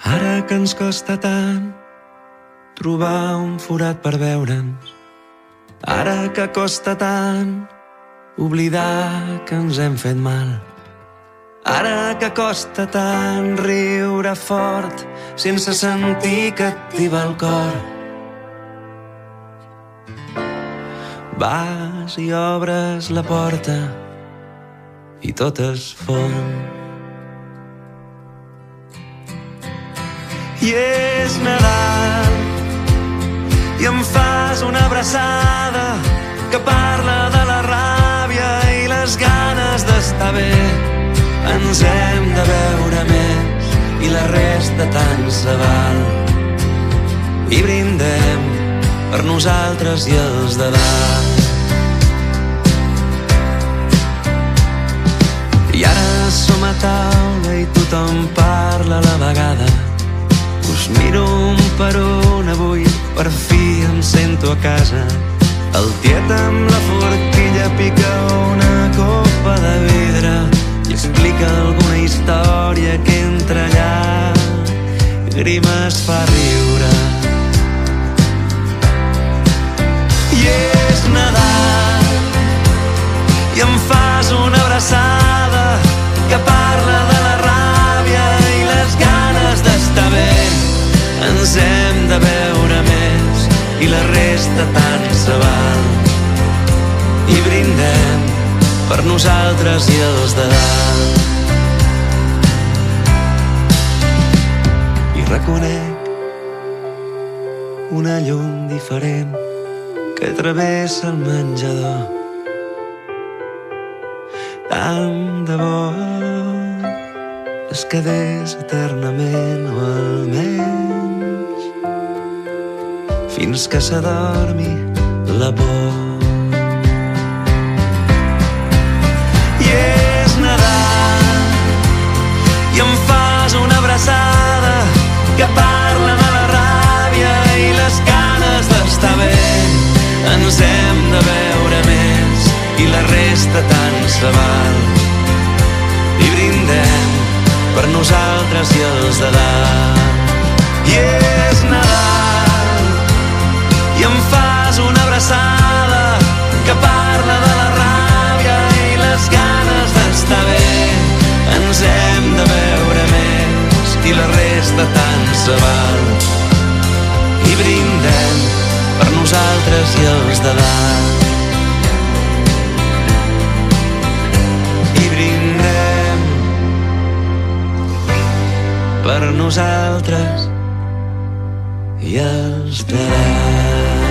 Ara que ens costa tant trobar un forat per veure'ns, ara que costa tant oblidar que ens hem fet mal, ara que costa tant riure fort sense sentir que et tiba el cor. Vas i obres la porta i tot es fon. I és Nadal i em fas una abraçada que parla de la ràbia i les ganes d'estar bé. Ens hem de veure més i la resta tant se val. I brindem per nosaltres i els de dalt. I ara som a taula i tothom parla a la vegada. Us miro un per un avui, per fi em sento a casa. El tiet amb la forquilla pica una copa de vidre i explica alguna història que entre llàgrimes fa riure. I és Nadal i em fas una abraçada que parla de la ràbia i les ganes d'estar bé. Ens hem de veure més i la resta tant se val. I brindem per nosaltres i els de dalt. I reconec una llum diferent que travessa el menjador. Tant de bo es quedés eternament, o almenys fins que s'adormi la por. I és Nadal i em fas una abraçada que parla de la ràbia i les ganes d'estar bé. Ens hem de veure més i la resta tant se val. I brindem per nosaltres i els de dalt. I és Nadal i em fas una abraçada que parla de la ràbia i les ganes d'estar bé. Ens hem de veure més i la resta tant se val. I brindem per nosaltres i els de dalt. Per nosaltres i els de dalt.